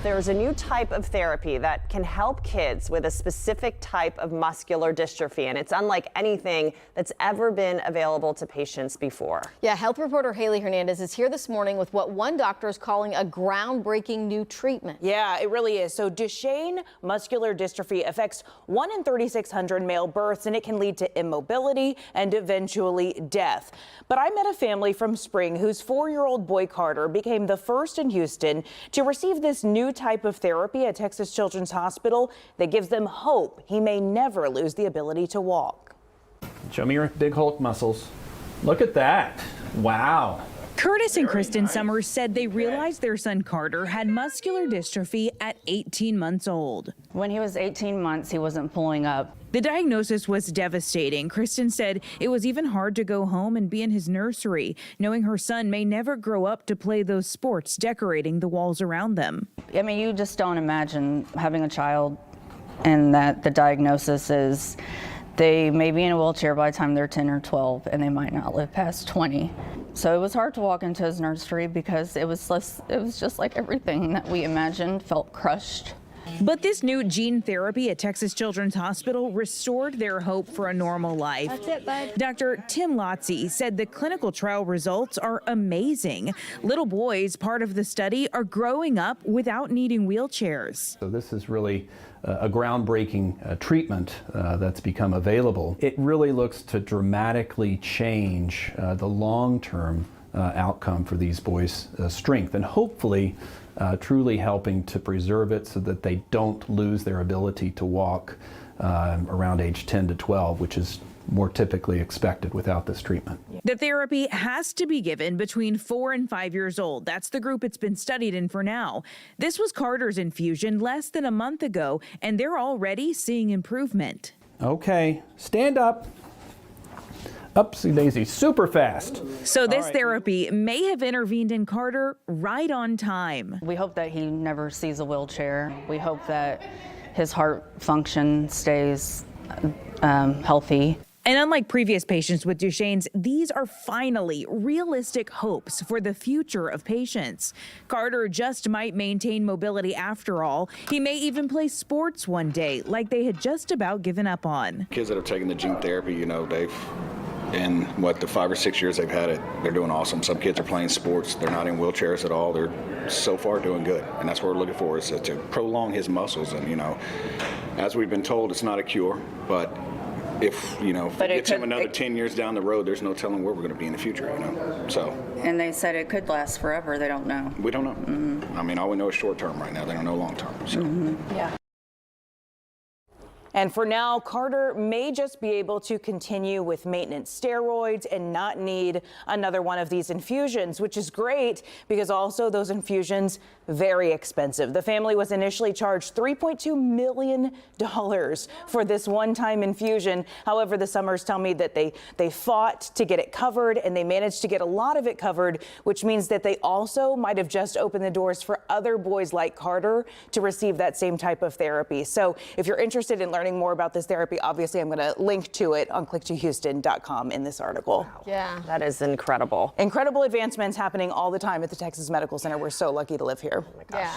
There's a new type of therapy that can help kids with a specific type of muscular dystrophy, and it's unlike anything that's ever been available to patients before. Yeah, health reporter Haley Hernandez is here this morning with what one doctor is calling a groundbreaking new treatment. Yeah, it really is. So Duchenne muscular dystrophy affects 1 in 3,600 male births, and it can lead to immobility and eventually death. But I met a family from Spring whose 4-year-old boy Carter became the first in Houston to receive this new type of therapy at Texas Children's Hospital that gives them hope he may never lose the ability to walk. Show me your big Hulk muscles. Look at that. Wow. Curtis and Kristen Summers said they realized their son Carter had muscular dystrophy at 18 months old. When he was 18 months, he wasn't pulling up. The diagnosis was devastating. Kristen said it was even hard to go home and be in his nursery, knowing her son may never grow up to play those sports decorating the walls around them. I mean, you just don't imagine having a child and that the diagnosis is they may be in a wheelchair by the time they're 10 or 12 and they might not live past 20. So it was hard to walk into his nursery because it was just like everything that we imagined felt crushed. But this new gene therapy at Texas Children's Hospital restored their hope for a normal life. That's it, bud. Dr. Tim Lotze said the clinical trial results are amazing. Little boys, part of the study, are growing up without needing wheelchairs. So this is really a groundbreaking treatment that's become available. It really looks to dramatically change the long-term outcome for these boys' strength, and hopefully truly helping to preserve it so that they don't lose their ability to walk around age 10 to 12, which is more typically expected without this treatment. The therapy has to be given between 4 and 5 years old. That's the group it's been studied in for now. This was Carter's infusion less than a month ago, and they're already seeing improvement. Okay, stand up. Upsy daisy, super fast. So this therapy may have intervened in Carter right on time. We hope that he never sees a wheelchair. We hope that his heart function stays healthy. And unlike previous patients with Duchenne's, these are finally realistic hopes for the future of patients. Carter just might maintain mobility after all. He may even play sports one day, like they had just about given up on. Kids that have taken the gene therapy, you know, in the 5 or 6 years they've had it, they're doing awesome. Some kids are playing sports. They're not in wheelchairs at all. They're so far doing good. And that's what we're looking for, is to prolong his muscles. And, you know, as we've been told, it's not a cure, but if it gets him another 10 years down the road, there's no telling where we're going to be in the future, you know. So. And they said it could last forever. They don't know. We don't know. Mm-hmm. I mean, all we know is short term right now. They don't know long term. So. Mm-hmm. Yeah. And for now, Carter may just be able to continue with maintenance steroids and not need another one of these infusions, which is great because also those infusions very expensive. The family was initially charged $3.2 million for this one-time infusion. However, the Summers tell me that they fought to get it covered, and they managed to get a lot of it covered, which means that they also might have just opened the doors for other boys like Carter to receive that same type of therapy. So if you're interested in learning more about this therapy, obviously I'm going to link to it on click2houston.com in this article. Wow. Yeah. That is incredible. Incredible advancements happening all the time at the Texas Medical Center. We're so lucky to live here. Oh my gosh. Yeah.